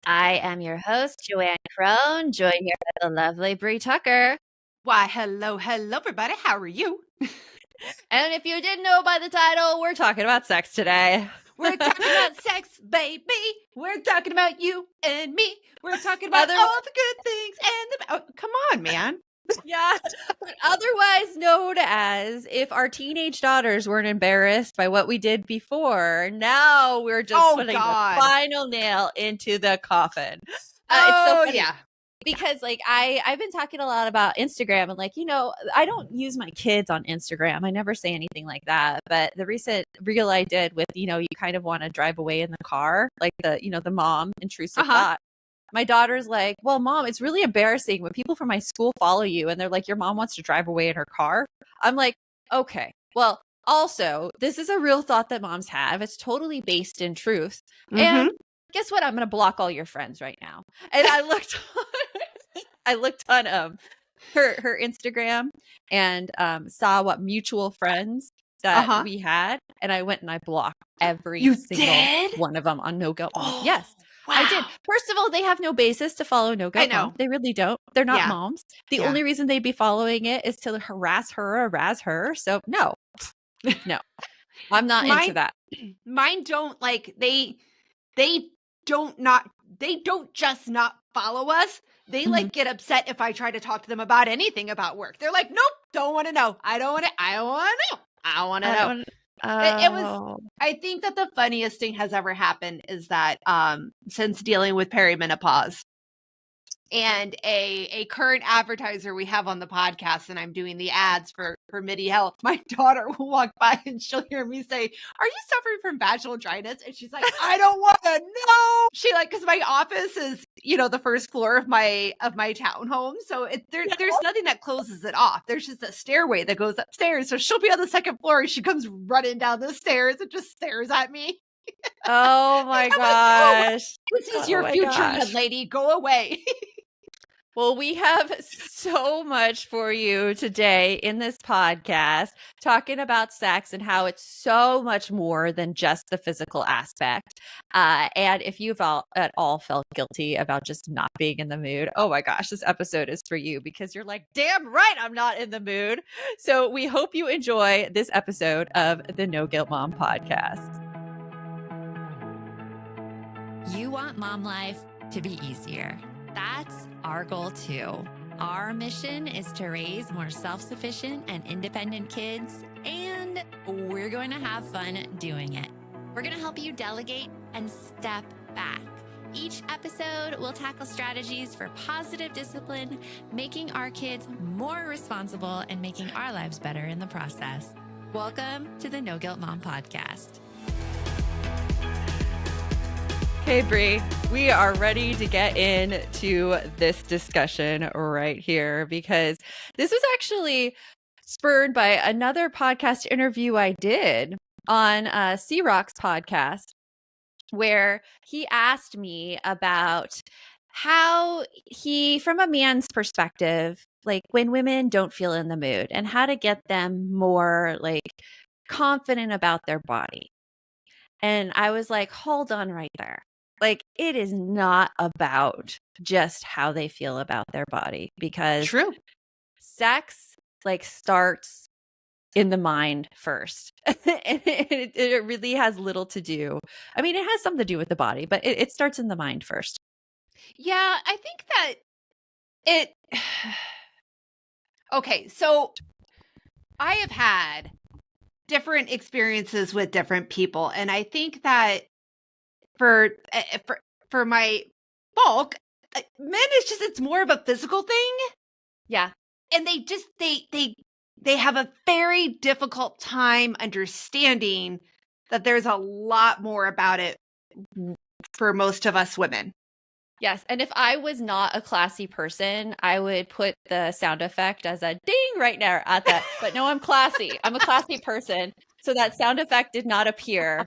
I am your host, Joanne Crone, joined here by the lovely Bree Tucker. Why, hello, everybody. How are you? And if you didn't know by the title, we're talking about sex today. We're talking about sex, baby. We're talking about you and me. We're talking about all the good things and come on, man. Yeah, but otherwise known as if our teenage daughters weren't embarrassed by what we did before, now we're just putting the final nail into the coffin. It's so funny. Yeah. Because I've been talking a lot about Instagram and I don't use my kids on Instagram. I never say anything like that. But the recent reel I did with, you kind of want to drive away in the car, like the mom intrusive thought. My daughter's like, well, Mom, it's really embarrassing when people from my school follow you and they're like, your mom wants to drive away in her car. I'm like, okay, well, also, this is a real thought that moms have. It's totally based in truth. Mm-hmm. And guess what? I'm going to block all your friends right now. And I looked on her Instagram and saw what mutual friends that we had. And I went and I blocked every single one of them on No Guilt. Oh, yes. Wow. I did. First of all, they have no basis to follow No Guilt Mom. They really don't. They're not moms. The only reason they'd be following it is to harass her or razz her. So no, I'm not into that. Mine don't they don't just not follow us. They get upset if I try to talk to them about anything about work. They're like, nope, don't want to know. I don't want to know. I want to know. It was, I think that the funniest thing has ever happened is that since dealing with perimenopause and a current advertiser we have on the podcast, and I'm doing the ads for MIDI Health, my daughter will walk by and she'll hear me say, are you suffering from vaginal dryness? And she's like, I don't want to know. She because my office is, the first floor of my townhome. So there's nothing that closes it off. There's just a stairway that goes upstairs. So she'll be on the second floor and she comes running down the stairs and just stares at me. Oh my gosh. This is your future, lady. Go away. Well, we have so much for you today in this podcast, talking about sex and how it's so much more than just the physical aspect. And if you've at all felt guilty about just not being in the mood, oh my gosh, this episode is for you because you're like, damn right, I'm not in the mood. So we hope you enjoy this episode of the No Guilt Mom podcast. You want mom life to be easier. That's our goal too. Our mission is to raise more self-sufficient and independent kids, and we're going to have fun doing it. We're going to help you delegate and step back. Each episode will tackle strategies for positive discipline, making our kids more responsible and making our lives better in the process. Welcome to the No Guilt Mom podcast. Okay, Bree, we are ready to get into this discussion right here because this was actually spurred by another podcast interview I did on C-Rock's podcast, where he asked me about how he, from a man's perspective, like when women don't feel in the mood and how to get them more confident about their body. And I was like, hold on right there. It is not about just how they feel about their body because sex starts in the mind first. And it really has little to do. I mean, it has something to do with the body, but it starts in the mind first. Yeah, I think that okay, so I have had different experiences with different people, and I think that for my bulk, men it's more of a physical thing. Yeah. And they have a very difficult time understanding that there's a lot more about it for most of us women. Yes. And if I was not a classy person, I would put the sound effect as a ding right now at that. But no, I'm classy. I'm a classy person. So that sound effect did not appear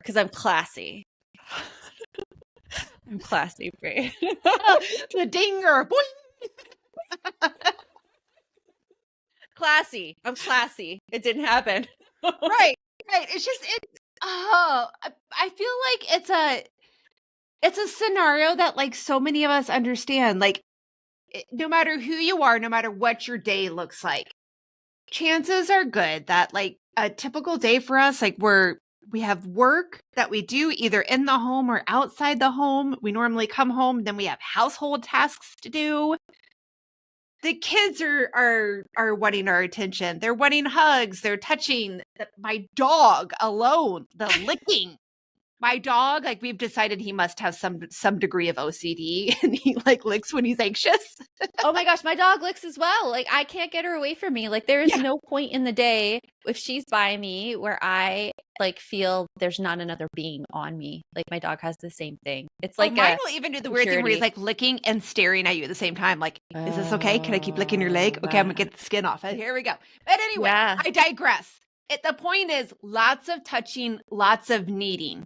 because I'm classy. I'm classy, Bree. The ding or boing. Classy. I'm classy. It didn't happen. Right. It's just I feel like it's a scenario that like so many of us understand. Like, no matter who you are, no matter what your day looks like, chances are good that like a typical day for us, like we have work that we do either in the home or outside the home. We normally come home, then we have household tasks to do. The kids are wanting our attention. They're wanting hugs. They're touching my dog alone, the licking. My dog, like we've decided he must have some degree of OCD and he like licks when he's anxious. Oh my gosh, my dog licks as well. Like I can't get her away from me. Like there is no point in the day if she's by me where I like feel there's not another being on me. Like my dog has the same thing. It's like mine will even do the weird thing where he's like licking and staring at you at the same time. Like, is this okay? Can I keep licking your leg? Okay, I'm gonna get the skin off it. Here we go. But anyway, I digress. The point is lots of touching, lots of kneading.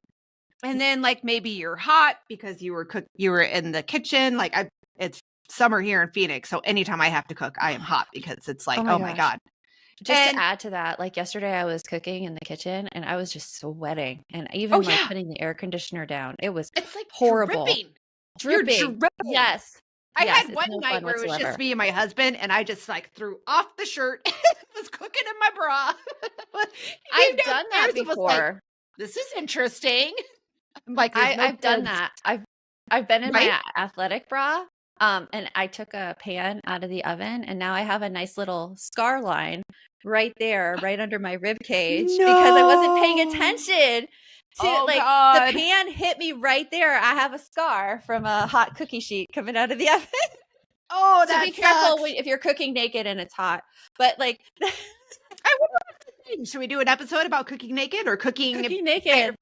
And then like maybe you're hot because you were in the kitchen. Like it's summer here in Phoenix. So anytime I have to cook, I am hot because it's like, oh my God. Just to add to that, like yesterday I was cooking in the kitchen and I was just sweating and even like putting the air conditioner down. It's like horrible. Dripping. You're dripping. Yes. I had one night where it was just me and my husband and I just like threw off the shirt and was cooking in my bra. I've done that before. Like, this is interesting. I'm like, I've done that. I've been in my athletic bra. And I took a pan out of the oven and now I have a nice little scar line right there, right under my rib cage because I wasn't paying attention to the pan hit me right there. I have a scar from a hot cookie sheet coming out of the oven. Oh, so be careful if you're cooking naked and it's hot. But like, should we do an episode about cooking naked or cooking naked?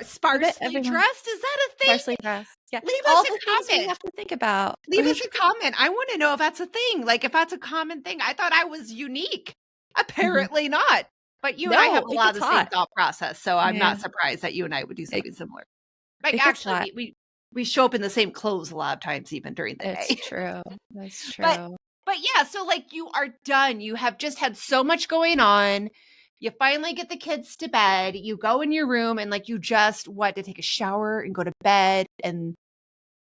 Sparsely dressed? Is that a thing? Sparsely dressed. Yeah. Leave us a comment. We have to think about. Leave us a comment. I want to know if that's a thing. Like if that's a common thing. I thought I was unique. Apparently not. But you and I have a lot of the same thought process. So I'm not surprised that you and I would do something similar. Like actually, we show up in the same clothes a lot of times, even during the day. That's true. That's true. But yeah, so like you are done. You have just had so much going on. You finally get the kids to bed. You go in your room and like you just to take a shower and go to bed. And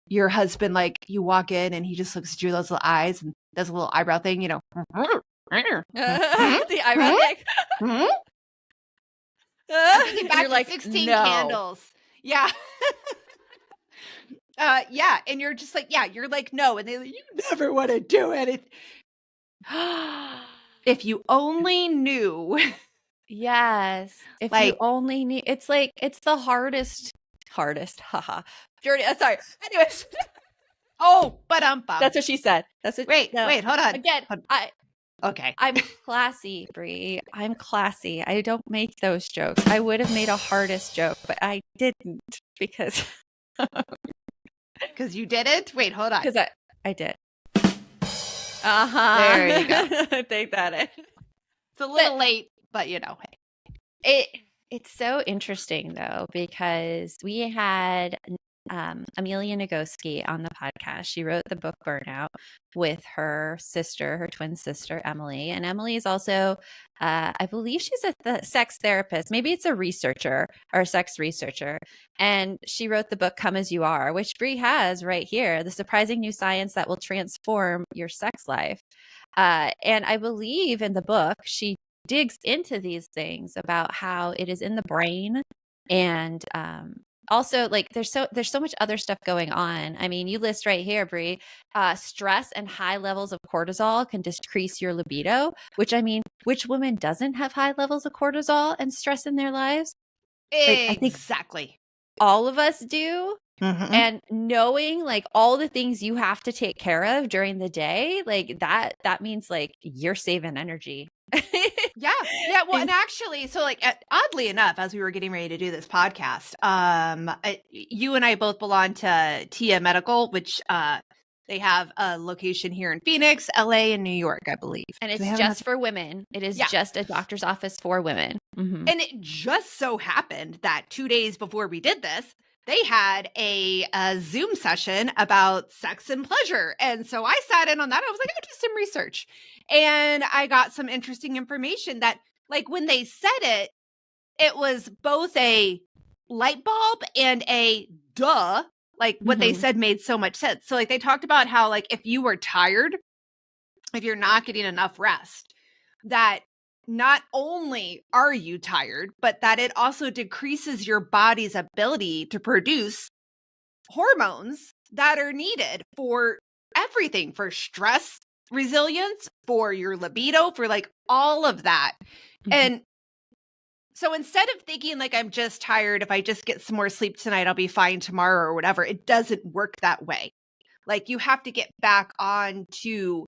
your husband, like you walk in and he just looks at you with those little eyes and does a little eyebrow thing, you know. The eyebrow thing. You're like 16 candles. Yeah. Yeah. And you're just like, you're like, no. And they're like, you never want to do anything. If you only knew. Yes. If you only need, it's like, it's the hardest. Haha. Dirty. Sorry. Anyways. That's what she said. That's what. Wait, hold on. Again, okay. I'm classy, Brie. I'm classy. I don't make those jokes. I would have made a hardest joke, but I didn't because. Because you didn't? Wait, hold on. Because I did. There you go. Take that in. It's a little late, but you know, hey. It's so interesting though because we had Amelia Nagoski on the podcast. She wrote the book Burnout with her twin sister Emily, and Emily is also, I believe, she's the sex therapist. Maybe it's a researcher or a sex researcher, and she wrote the book Come As You Are, which Brie has right here: the surprising new science that will transform your sex life. And I believe in the book she digs into these things about how it is in the brain and also like there's so much other stuff going on. I mean, you list right here, Brie, stress and high levels of cortisol can decrease your libido, which I mean, which woman doesn't have high levels of cortisol and stress in their lives? Exactly. All of us do. Mm-hmm. And knowing like all the things you have to take care of during the day, like that means like you're saving energy. Yeah. Well, and actually, so like oddly enough, as we were getting ready to do this podcast, you and I both belong to Tia Medical, which they have a location here in Phoenix, LA, and New York, I believe. And it's just for women. It is just a doctor's office for women. Mm-hmm. And it just so happened that 2 days before we did this, they had a Zoom session about sex and pleasure. And so I sat in on that. I was like, I'll do some research. And I got some interesting information that, like, when they said it was both a light bulb and a duh like what they said made so much sense. So like they talked about how like if you were tired, if you're not getting enough rest, that not only are you tired, but that it also decreases your body's ability to produce hormones that are needed for everything, for stress resilience, for your libido, for like all of that. And so instead of thinking like I'm just tired, if I just get some more sleep tonight, I'll be fine tomorrow or whatever, it doesn't work that way. Like you have to get back on to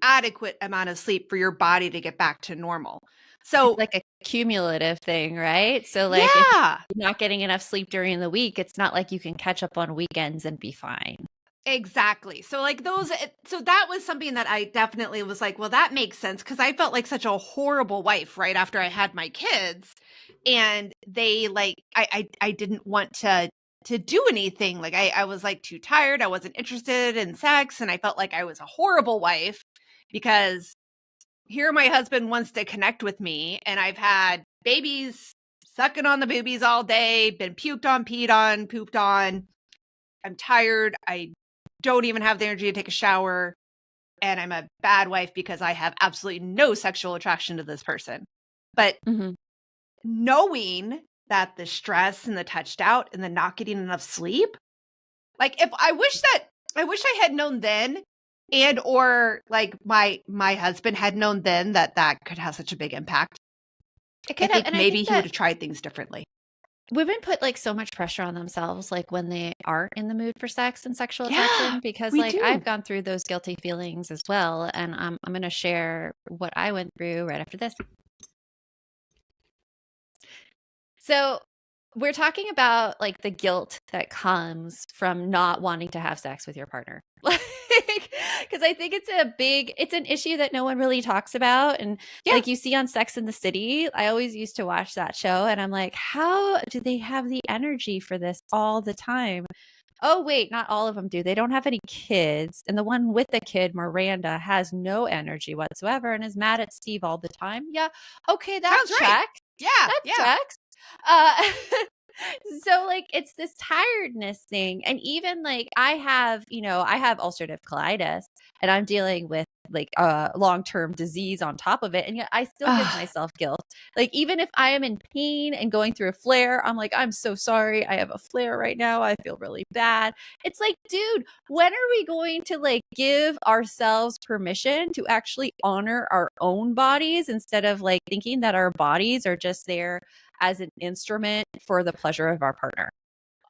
adequate amount of sleep for your body to get back to normal. So it's like a cumulative thing, right? So like if you're not getting enough sleep during the week, it's not like you can catch up on weekends and be fine. Exactly. So like so that was something that I definitely was like, well, that makes sense, because I felt like such a horrible wife right after I had my kids, and they like I didn't want to do anything. Like I was like too tired. I wasn't interested in sex, and I felt like I was a horrible wife because here my husband wants to connect with me, and I've had babies sucking on the boobies all day, been puked on, peed on, pooped on. I'm tired. I don't even have the energy to take a shower, and I'm a bad wife because I have absolutely no sexual attraction to this person. But knowing that the stress and the touched out and the not getting enough sleep, like if I wish I had known then, and or like my husband had known then that could have such a big impact. It could I think have, and maybe I think he would have tried things differently. women put like so much pressure on themselves, like when they aren't in the mood for sex and sexual attraction, because like I've gone through those guilty feelings as well. And I'm going to share what I went through right after this. So we're talking about like the guilt that comes from not wanting to have sex with your partner. Because I think it's an issue that no one really talks about. And like you see on Sex and the City, I always used to watch that show and I'm like, how do they have the energy for this all the time? Oh, wait, not all of them do. They don't have any kids. And the one with the kid, Miranda, has no energy whatsoever and is mad at Steve all the time. Yeah. Okay, that Sounds checks. right. That checks. So like it's this tiredness thing. And even like I have ulcerative colitis and I'm dealing with like a long-term disease on top of it. And yet I still give myself guilt. Like even if I am in pain and going through a flare, I'm like, I'm so sorry. I have a flare right now. I feel really bad. It's like, dude, when are we going to like give ourselves permission to actually honor our own bodies instead of like thinking that our bodies are just there as an instrument for the pleasure of our partner?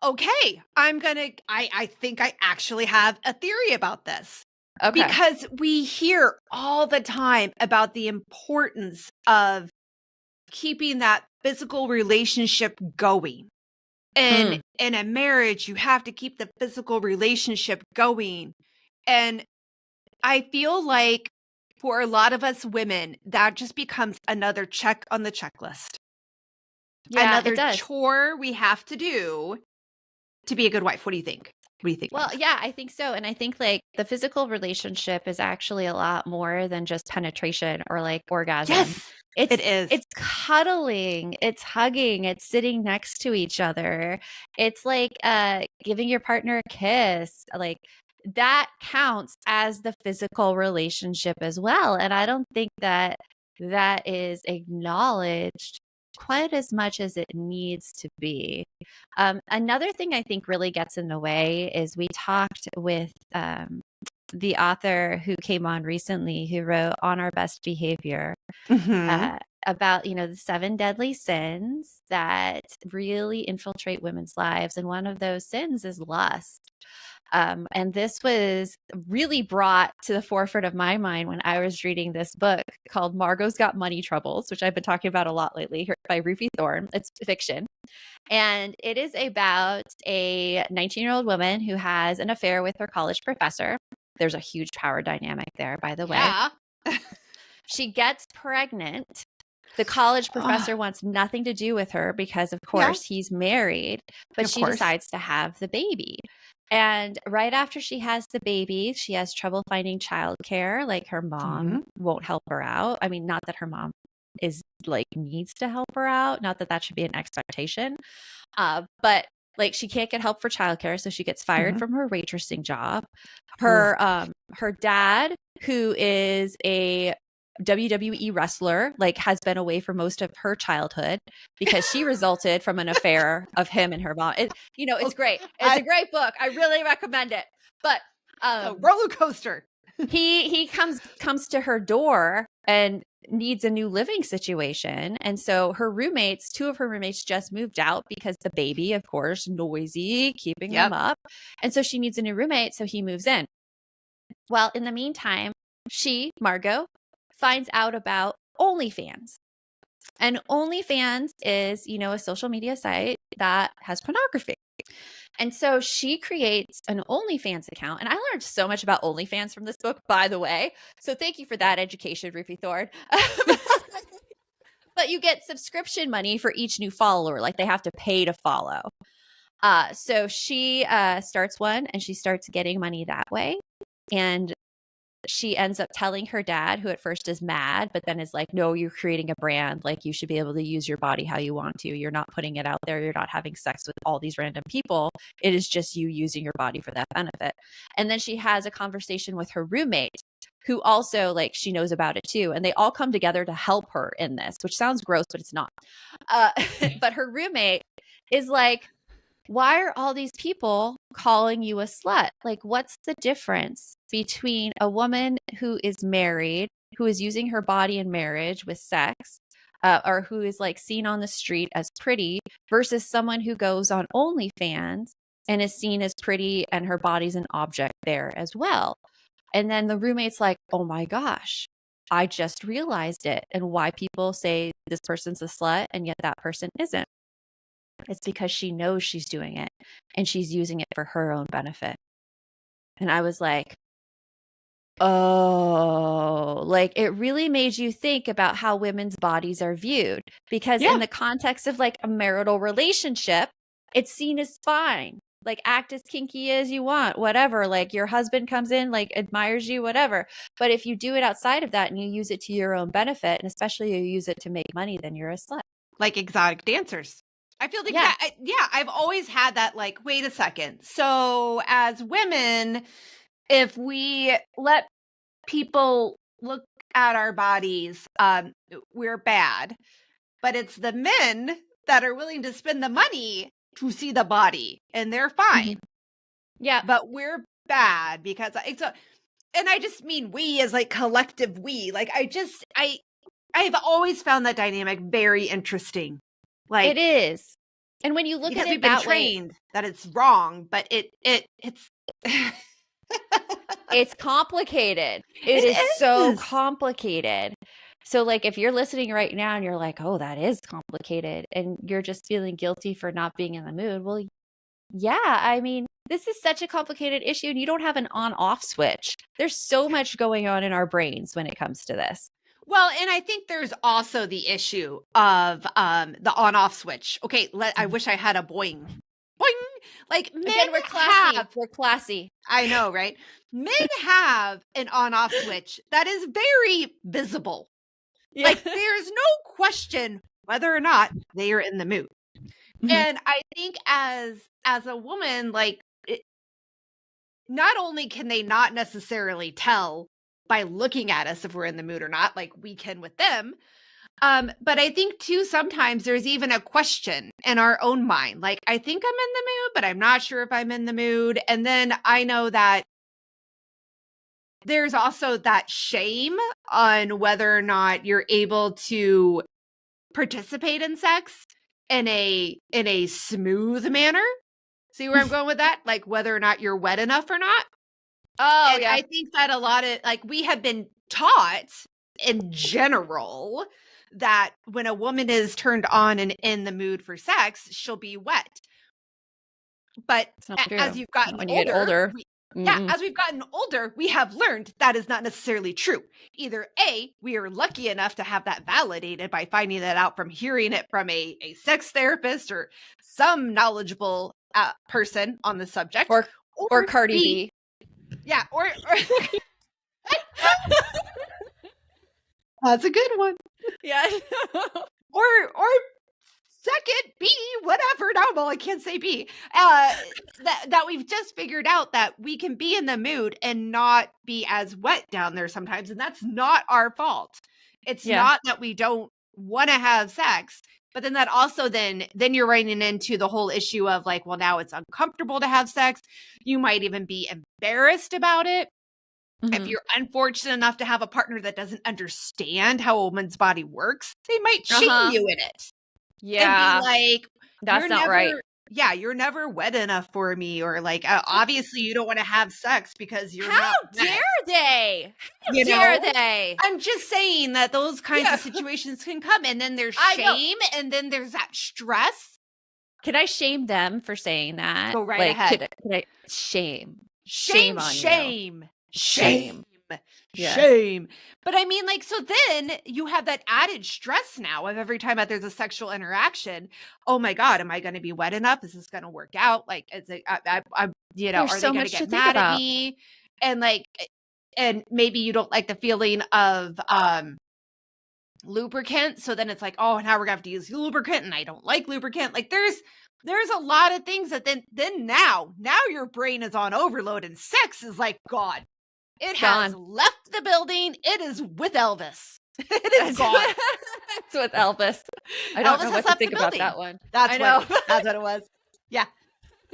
Okay, I think I actually have a theory about this. Okay. Because we hear all the time about the importance of keeping that physical relationship going. And in a marriage, you have to keep the physical relationship going. And I feel like for a lot of us women, that just becomes another check on the checklist. Yeah, another it does. chore we have to do to be a good wife. What do you think? What do you think? Well, yeah, I think so. And I think like the physical relationship is actually a lot more than just penetration or like orgasm. Yes, it is. It's cuddling, it's hugging, it's sitting next to each other. It's like giving your partner a kiss. Like that counts as the physical relationship as well. And I don't think that is acknowledged quite as much as it needs to be. Another thing I think really gets in the way is we talked with the author who came on recently who wrote On Our Best Behavior about, the 7 deadly sins that really infiltrate women's lives. And one of those sins is lust. And this was really brought to the forefront of my mind when I was reading this book called Margot's Got Money Troubles, which I've been talking about a lot lately, by Ruthie Thorne. It's fiction. And it is about a 19-year-old woman who has an affair with her college professor. There's a huge power dynamic there, by the way. She gets pregnant. The college professor wants nothing to do with her because, of course, he's married, but she decides to have the baby. And right after she has the baby, she has trouble finding childcare. Like her mom won't help her out. I mean, not that her mom is like needs to help her out. Not that that should be an expectation. But Like she can't get help for childcare, so she gets fired Mhm. from her waitressing job. Her dad, who is a WWE wrestler, like has been away for most of her childhood because she resulted from an affair of him and her mom. It's great. It's a great book. I really recommend it. But a roller coaster. he comes to her door and needs a new living situation. And so two of her roommates just moved out because the baby, of course, noisy, keeping them up. And so she needs a new roommate. So he moves in. Well, in the meantime, Margot, finds out about OnlyFans. And OnlyFans is, a social media site that has pornography. And so she creates an OnlyFans account. And I learned so much about OnlyFans from this book, by the way. So thank you for that education, Ruthie Thorne. But you get subscription money for each new follower. Like they have to pay to follow. So she starts one and she starts getting money that way. And she ends up telling her dad, who at first is mad, but then is like, no, you're creating a brand. Like you should be able to use your body how you want to. You're not putting it out there. You're not having sex with all these random people. It is just you using your body for that benefit. And then she has a conversation with her roommate, who also like she knows about it too. And they all come together to help her in this, which sounds gross, but it's not. But her roommate is like, why are all these people calling you a slut? Like, what's the difference between a woman who is married, who is using her body in marriage with sex, or who is like seen on the street as pretty versus someone who goes on OnlyFans and is seen as pretty and her body's an object there as well? And then the roommate's like, oh my gosh, I just realized it. And why people say this person's a slut and yet that person isn't. It's because she knows she's doing it and she's using it for her own benefit. And I was like, oh, like it really made you think about how women's bodies are viewed. Because in the context of like a marital relationship, it's seen as fine. Like act as kinky as you want, whatever. Like your husband comes in, like admires you, whatever. But if you do it outside of that and you use it to your own benefit, and especially you use it to make money, then you're a slut. Like exotic dancers. I feel like I've always had that like, wait a second. So as women, if we let people look at our bodies, we're bad. But it's the men that are willing to spend the money to see the body and they're fine. Yeah. But we're bad because and I just mean we as like collective we. Like I've always found that dynamic very interesting. Like it is. And when you look at it we've been trained that it's wrong, but it's it's complicated. It is so complicated. So like if you're listening right now and you're like, oh, that is complicated, and you're just feeling guilty for not being in the mood. Well, yeah, I mean, this is such a complicated issue and you don't have an on-off switch. There's so much going on in our brains when it comes to this. Well, and I think there's also the issue of the on-off switch. Okay, I wish I had a boing. Boing! Like men again, we're classy. We're classy. I know, right? Men have an on-off switch that is very visible. Yeah. Like there's no question whether or not they are in the mood. Mm-hmm. And I think as a woman, like not only can they not necessarily tell by looking at us if we're in the mood or not, like we can with them. But I think too, sometimes there's even a question in our own mind. Like, I think I'm in the mood, but I'm not sure if I'm in the mood. And then I know that there's also that shame on whether or not you're able to participate in sex in a smooth manner. See where I'm going with that? Like whether or not you're wet enough or not. Oh, and yeah. I think that a lot of like we have been taught in general that when a woman is turned on and in the mood for sex, she'll be wet. But as you've gotten when you get older, as we've gotten older, we have learned that is not necessarily true. Either A, we are lucky enough to have that validated by finding that out from hearing it from a sex therapist or some knowledgeable person on the subject, or Cardi B. Yeah, or that's a good one. Yeah. or second B, whatever. Now I can't say B. That we've just figured out that we can be in the mood and not be as wet down there sometimes, and that's not our fault. It's not that we don't want to have sex, but then that also then you're running into the whole issue of like, well, now it's uncomfortable to have sex. You might even be embarrassed about it. If you're unfortunate enough to have a partner that doesn't understand how a woman's body works, they might shame you in it. Yeah. And be like, that's not right. Yeah, you're never wet enough for me. Or like, obviously you don't want to have sex because you're not wet. How dare they? How You dare know? they? I'm just saying that those kinds of situations can come. And then there's shame. And then there's that stress. Can I shame them for saying that? Go right ahead. Can I shame? Shame on you. Shame. Yes. Shame. But I mean, like, so then you have that added stress now of every time that there's a sexual interaction. Oh my God, am I going to be wet enough? Is this going to work out? Like, is it, you know, There's are so they going much to to get think mad about. at me? And like, and maybe you don't like the feeling of lubricant. So then it's like, oh, now we're going to have to use lubricant, and I don't like lubricant. Like, there's a lot of things that then now your brain is on overload, and sex is like gone. It has left the building. It is with Elvis. It is gone. It's with Elvis. I don't know what to think about that one. That's what it was. Yeah.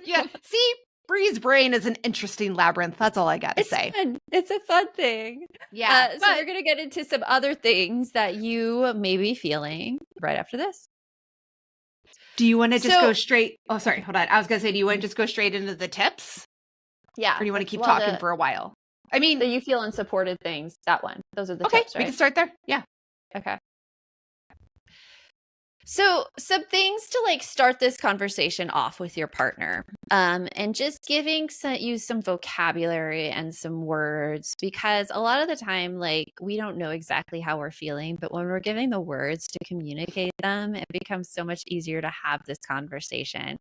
Yeah. See, Bree's brain is an interesting labyrinth. That's all I got to say. Fun. It's a fun thing. Yeah. So we're going to get into some other things that you may be feeling right after this. Do you want to just go straight? Oh, sorry. Hold on. I was going to say, do you want to just go straight into the tips? Yeah. Or do you want to keep talking for a while? I mean, you feel unsupported things, that one. Those are the okay, tips, right? We can start there. Yeah. Okay. So some things to like start this conversation off with your partner, and just giving you some vocabulary and some words, because a lot of the time, like, we don't know exactly how we're feeling, but when we're giving the words to communicate them, it becomes so much easier to have this conversation,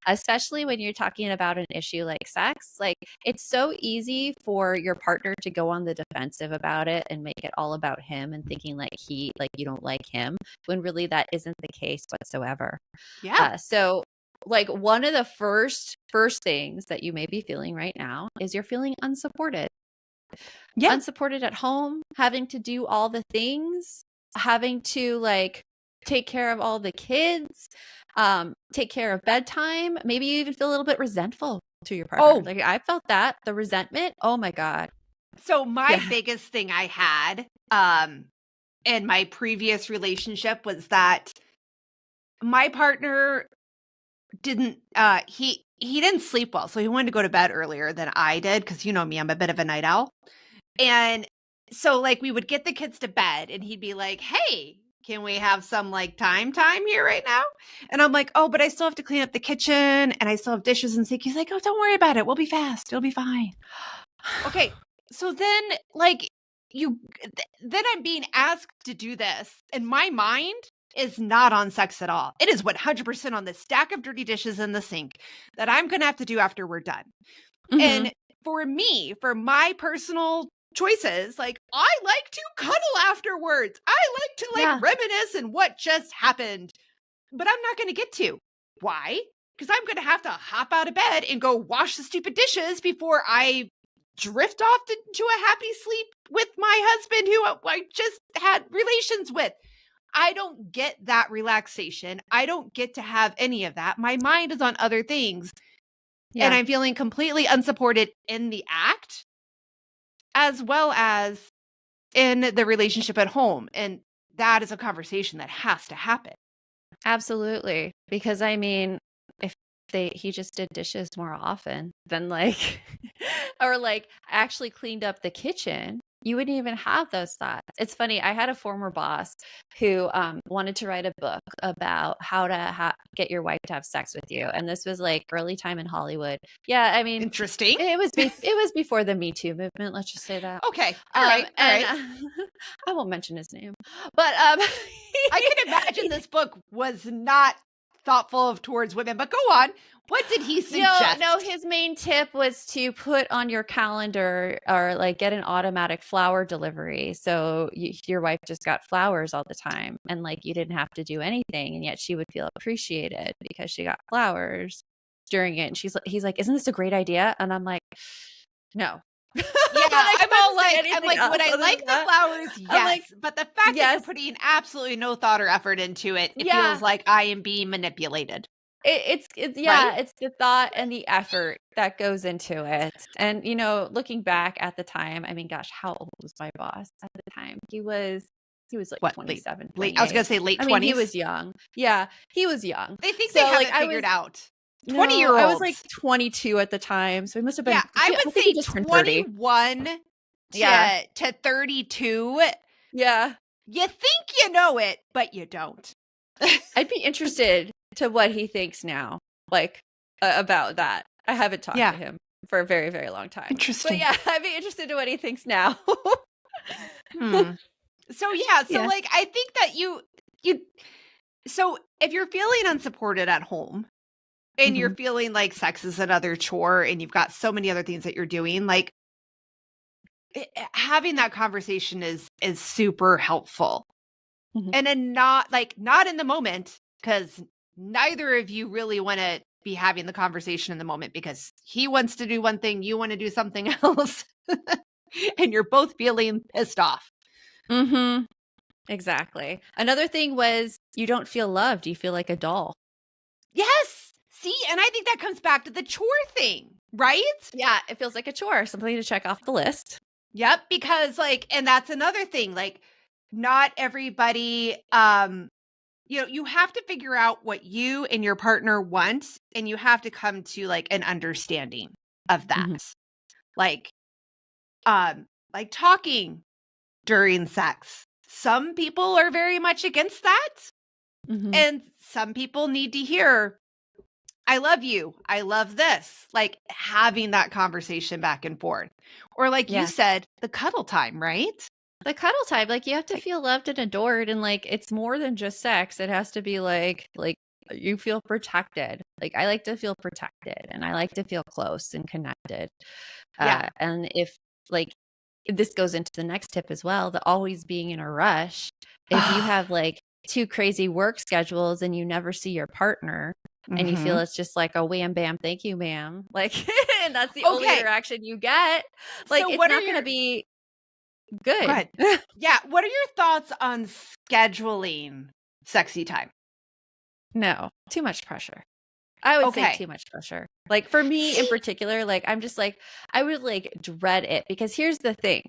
especially when you're talking about an issue like sex. Like, it's so easy for your partner to go on the defensive about it and make it all about him and thinking like you don't like him, when really that isn't the case whatsoever. Yeah. So like one of the first things that you may be feeling right now is you're feeling unsupported. Yeah. Unsupported at home, having to do all the things, having to like take care of all the kids, take care of bedtime. Maybe you even feel a little bit resentful to your partner. Oh, like I felt that, the resentment. Oh my God. So my biggest thing I had in my previous relationship was that my partner didn't he didn't sleep well, so he wanted to go to bed earlier than I did, because you know me, I'm a bit of a night owl. And so like we would get the kids to bed and he'd be like, hey, can we have some like time here right now? And I'm like, oh, but I still have to clean up the kitchen and I still have dishes and sink. He's like, oh, don't worry about it, we'll be fast, it'll be fine. Okay, so then like then I'm being asked to do this, and my mind is not on sex at all. It is 100% on the stack of dirty dishes in the sink that I'm going to have to do after we're done. Mm-hmm. And for me, for my personal choices, like I like to cuddle afterwards. I like to reminisce and what just happened, but I'm not going to get to. Why? Because I'm going to have to hop out of bed and go wash the stupid dishes before I drift off into a happy sleep with my husband who I just had relations with. I don't get that relaxation. I don't get to have any of that. My mind is on other things. Yeah. And I'm feeling completely unsupported in the act as well as in the relationship at home. And that is a conversation that has to happen. Absolutely. Because I mean, if he just did dishes more often than like, or like actually cleaned up the kitchen, you wouldn't even have those thoughts. It's funny. I had a former boss who wanted to write a book about how to get your wife to have sex with you. And this was like early time in Hollywood. Yeah. I mean, interesting. It was before the Me Too movement. Let's just say that. Okay. All right. I won't mention his name, but I can imagine this book was not thoughtful towards women. But go on. What did he suggest? No, his main tip was to put on your calendar or like get an automatic flower delivery. So your wife just got flowers all the time and like you didn't have to do anything. And yet she would feel appreciated because she got flowers during it. And he's like, isn't this a great idea? And I'm like, no. Yeah, I'm all like, would I like the flowers? Yes. Like, but the fact that you're putting absolutely no thought or effort into it, it feels like I am being manipulated. It's right? It's the thought and the effort that goes into it. And, you know, looking back at the time, I mean, gosh, how old was my boss at the time? He was like What, 27. I was going to say late 20s. I mean, he was young. Yeah, he was young. They think they have it figured out. 20-year-olds. I was like 22 at the time, so he must have been. Yeah, I would say 21 to 32. Yeah. You think you know it, but you don't. I'd be interested to what he thinks now, like about that. I haven't talked to him for a very, very long time. Interesting. But yeah, I'd be interested to what he thinks now. So like I think that you so if you're feeling unsupported at home and you're feeling like sex is another chore and you've got so many other things that you're doing, like having that conversation is super helpful. And then not in the moment, because neither of you really want to be having the conversation in the moment because he wants to do one thing, you want to do something else, and you're both feeling pissed off. Exactly. Another thing was you don't feel loved. You feel like a doll. Yes. See, and I think that comes back to the chore thing, right? Yeah, it feels like a chore, something to check off the list. Yep, because and that's another thing, like not everybody, you have to figure out what you and your partner want, and you have to come to like an understanding of that. Like talking during sex. Some people are very much against that. And some people need to hear, I love you. I love this. Like having that conversation back and forth. Or like you said, the cuddle time, right? The cuddle time. Like you have to feel loved and adored. And like it's more than just sex. It has to be like you feel protected. Like I like to feel protected and I like to feel close and connected. And if like this goes into the next tip as well, the always being in a rush. If you have like 2 crazy work schedules and you never see your partner and you feel it's just like a wham, bam, thank you, ma'am. Like, and that's the only interaction you get. Like, so it's not going to be good. Go ahead. Yeah. What are your thoughts on scheduling sexy time? No, too much pressure. I would say too much pressure. Like for me in particular, like I'm just like, I would like dread it because here's the thing.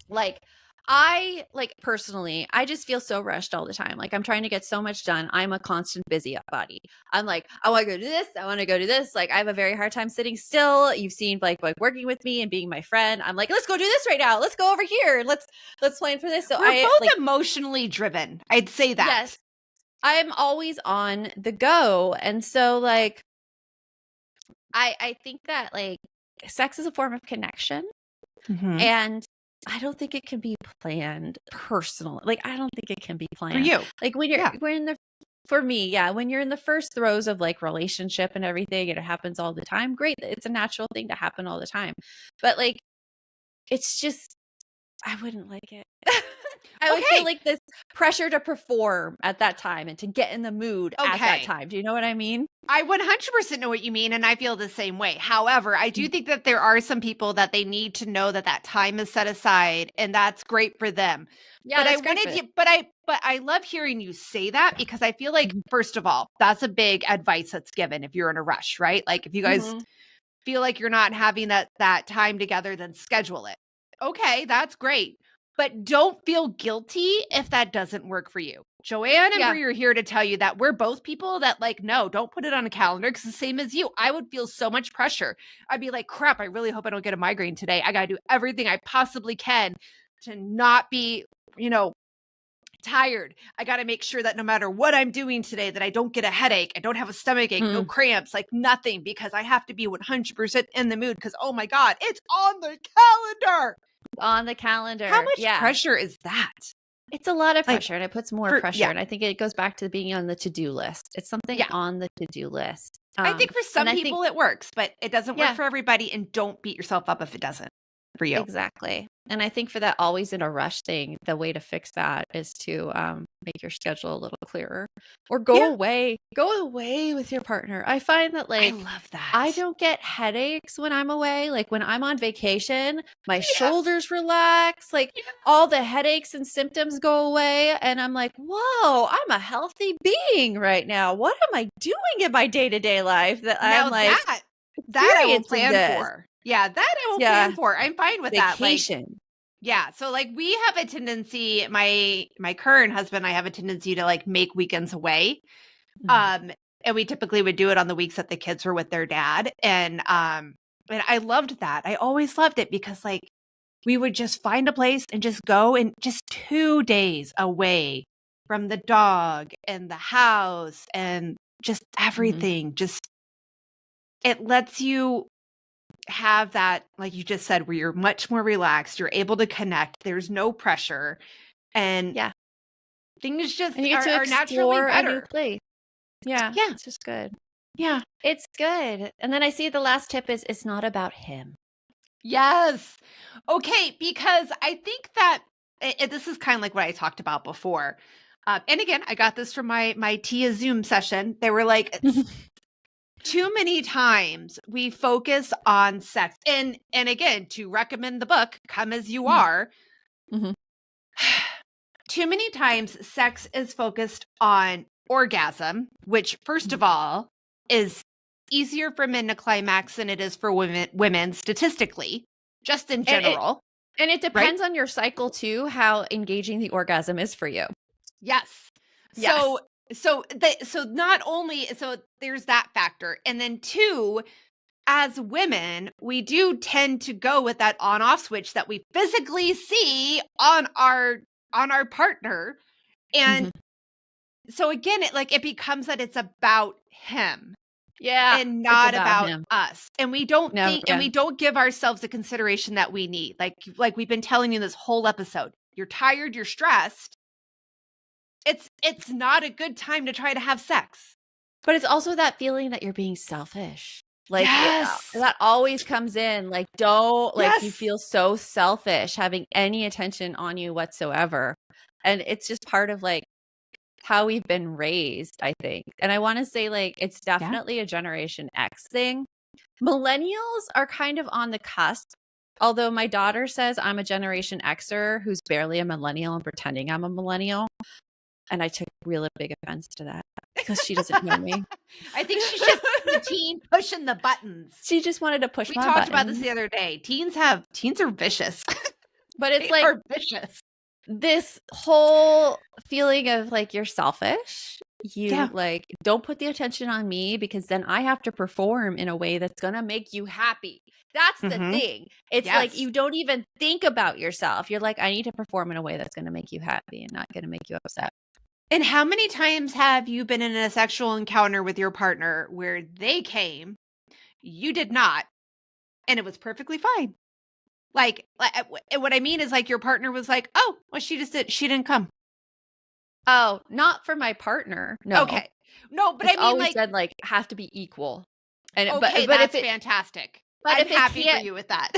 Like I personally, I just feel so rushed all the time. Like I'm trying to get so much done. I'm a constant busybody. I'm like, I want to go do this. I want to go do this. Like I have a very hard time sitting still. You've seen like working with me and being my friend. I'm like, let's go do this right now. Let's go over here. Let's plan for this. So we're both emotionally driven. I'd say that. Yes. I'm always on the go. And so like, I think that like sex is a form of connection and I don't think it can be planned personally. Like, I don't think it can be planned. For you. Like when you're, for me, when you're in the first throes of like relationship and everything, and it happens all the time. Great. It's a natural thing to happen all the time. But like, it's just, I wouldn't like it. I would feel like this pressure to perform at that time and to get in the mood at that time. Do you know what I mean? I 100% know what you mean, and I feel the same way. However, I do think that there are some people that they need to know that time is set aside, and that's great for them. Yeah, but I love hearing you say that because I feel like, first of all, that's a big advice that's given if you're in a rush, right? Like if you guys feel like you're not having that time together, then schedule it. Okay, that's great. But don't feel guilty if that doesn't work for you. Joanne and Brie are here to tell you that we're both people that like, no, don't put it on a calendar because the same as you. I would feel so much pressure. I'd be like, crap, I really hope I don't get a migraine today. I got to do everything I possibly can to not be, tired. I got to make sure that no matter what I'm doing today, that I don't get a headache. I don't have a stomach ache, no cramps, like nothing, because I have to be 100% in the mood because, oh my God, it's on the calendar. On the calendar. How much pressure is that? It's a lot of Like, pressure, and it puts more pressure. yeah. And I think it goes back to being on the to-do list. It's something Yeah. on the to-do list. I think for some and I think- people it works, but it doesn't work Yeah. for everybody. And don't beat yourself up if it doesn't for you. Exactly. And I think for that always in a rush thing, the way to fix that is to make your schedule a little clearer, or go away with your partner. I find that I like love that. I don't get headaches when I'm away. Like when I'm on vacation, my shoulders relax, like all the headaches and symptoms go away. And I'm like, whoa, I'm a healthy being right now. What am I doing in my day-to-day life that Now I'm like that I will experiencing plan this? for. Yeah, that I will plan for. I'm fine with that. Like, Vacation. yeah. So like we have a tendency, my current husband, I have a tendency to like make weekends away. Mhm. And we typically would do it on the weeks that the kids were with their dad. And I loved that. I always loved it because like we would just find a place and just go, and just 2 days away from the dog and the house and just everything. Just, it lets you have that, like you just said, where you're much more relaxed. You're able to connect. There's no pressure. And Yeah. things just And you get to are naturally explore a new better. place. Yeah. Yeah. It's just good. Yeah. It's good. And then I see the last tip is it's not about him. Yes. Okay, because I think that this is kind of like what I talked about before. And again, I got this from my Tia Zoom session. They were like, too many times we focus on sex. And again, to recommend the book, Come As You Are, Mhm. too many times sex is focused on orgasm, which first of all is easier for men to climax than it is for women statistically, just in general. And it depends on your cycle too, how engaging the orgasm is for you. Yes. Yes. So not only, so there's that factor. And then 2, as women, we do tend to go with that on-off switch that we physically see on our partner. And so again, it becomes that it's about him. Yeah. And not it's about him. us. And we don't No, think, and we don't give ourselves the consideration that we need. Like we've been telling you this whole episode. You're tired, you're stressed. It's not a good time to try to have sex. But it's also that feeling that you're being selfish. Like Yes. that always comes in. Like don't like you Yes. feel so selfish having any attention on you whatsoever. And it's just part of like how we've been raised, I think. And I want to say like it's definitely a Generation X thing. Millennials are kind of on the cusp. Although my daughter says I'm a Generation Xer who's barely a millennial and pretending I'm a millennial. And I took really big offense to that because she doesn't know me. I think she's just the teen pushing the buttons. She just wanted to push We my talked button. about this the other day. Teens are vicious. But it's They like are vicious. this whole feeling of like you're selfish. You Yeah. like don't put the attention on me because then I have to perform in a way that's gonna make you happy. That's the thing. It's like Yes. you don't even think about yourself. You're like, I need to perform in a way that's gonna make you happy and not gonna make you upset. And how many times have you been in a sexual encounter with your partner where they came, you did not, and it was perfectly fine? Like what I mean is like your partner was like, oh, well, she didn't come. Oh, not for my partner. No. Okay. No, but It's I mean always like, said like have to be equal. And okay, but that's if it, fantastic. but I'm if it happy for can't- you with that.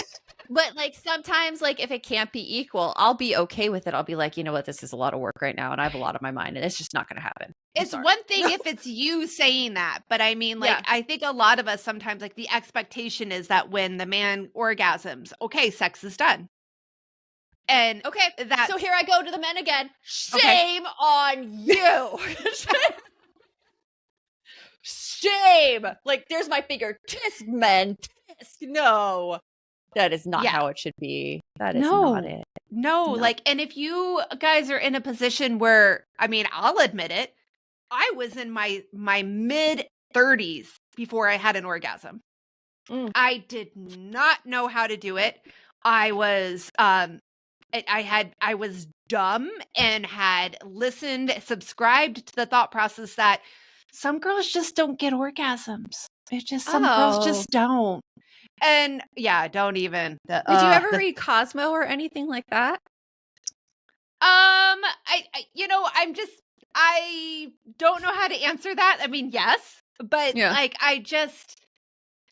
But like sometimes like if it can't be equal, I'll be okay with it. I'll be like, you know what, this is a lot of work right now and I have a lot on my mind and it's just not going to happen. I'm It's sorry. one thing if it's you saying that, but I mean, like, Yeah. I think a lot of us sometimes, like, the expectation is that when the man orgasms, okay, sex is done. And Okay, that, so here I go to the men again. Shame on you. Shame. Like there's my finger. Tisk, men. Tisk. No. That is not Yeah. how it should be. That is No. not it. no, No. like, and if you guys are in a position where, I mean, I'll admit it, I was in my mid 30s before I had an orgasm. I did not know how to do it. I was, I was dumb and had subscribed to the thought process that some girls just don't get orgasms. It's just, some girls just don't. And yeah, don't even. Did you ever read Cosmo or anything like that? I don't know how to answer that. I mean, yes, but like,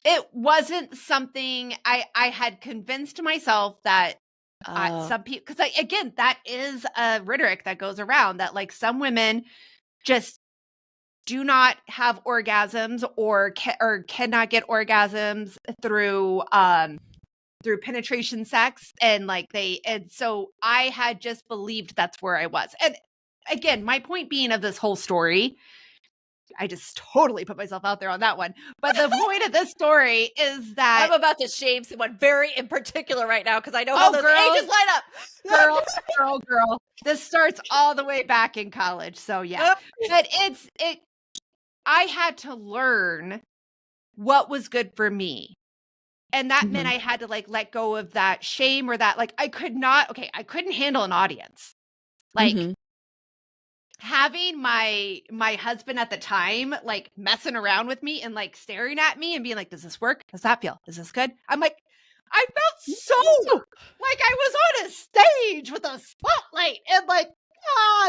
it wasn't something I had convinced myself that some people, because again, that is a rhetoric that goes around that like some women just do not have orgasms or cannot get orgasms through penetration sex, and so I had just believed that's where I was. And again, my point being of this whole story, I just totally put myself out there on that one. But the point of this story is that I'm about to shame someone very in particular right now because I know how those ages line up. Girl. This starts all the way back in college. So yeah. But I had to learn what was good for me. And that meant I had to like let go of that shame, or that like I couldn't handle an audience. Like having my husband at the time like messing around with me and like staring at me and being like, does this work? Does that feel? Is this good? I'm like, I felt so like I was on a stage with a spotlight and like,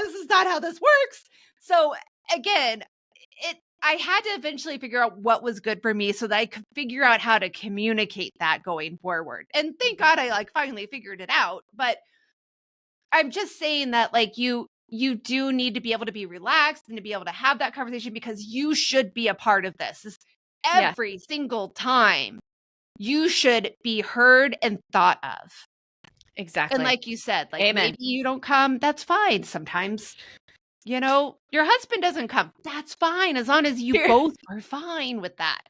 this is not how this works. So again, I had to eventually figure out what was good for me so that I could figure out how to communicate that going forward. And thank God I like finally figured it out. But I'm just saying that like you do need to be able to be relaxed and to be able to have that conversation, because you should be a part of this. Every single time you should be heard and thought of. Exactly. And like you said, like Amen. maybe you don't come, that's fine. Sometimes, you know, your husband doesn't come. That's fine, as long as you both are fine with that.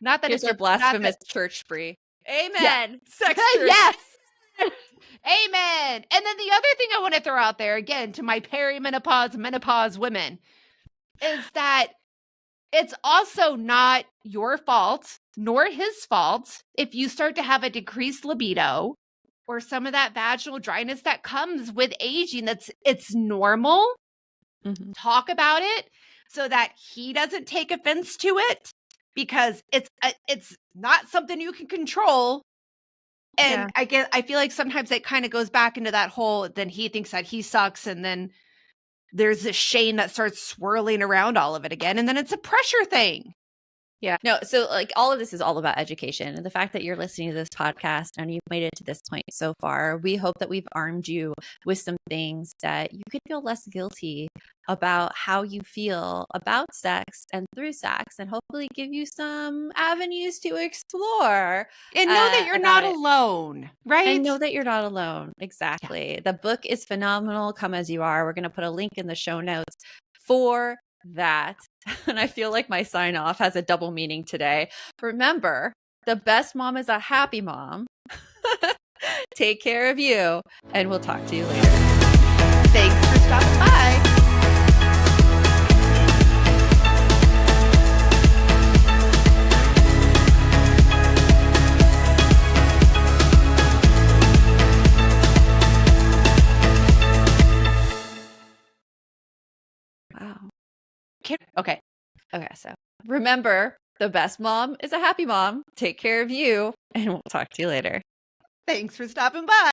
Not that Here's it's our blasphemous church spree. Amen. Yeah. Sex yes. Amen. And then the other thing I want to throw out there again to my perimenopause, menopause women is that it's also not your fault nor his fault if you start to have a decreased libido or some of that vaginal dryness that comes with aging. It's normal. Talk about it so that he doesn't take offense to it, because it's not something you can control. And I feel like sometimes it kind of goes back into that whole, then he thinks that he sucks, and then there's this shame that starts swirling around all of it again, and then it's a pressure thing. Yeah. No, so like all of this is all about education. And the fact that you're listening to this podcast and you've made it to this point so far, we hope that we've armed you with some things that you could feel less guilty about how you feel about sex and through sex, and hopefully give you some avenues to explore. And know that you're not alone, right? And know that you're not alone. Exactly. The book is phenomenal. Come As You Are. We're going to put a link in the show notes for that. And I feel like my sign off has a double meaning today. Remember, the best mom is a happy mom. Take care of you, and we'll talk to you later. Thanks for stopping by. Wow. Okay. So remember, the best mom is a happy mom. Take care of you, and we'll talk to you later. Thanks for stopping by.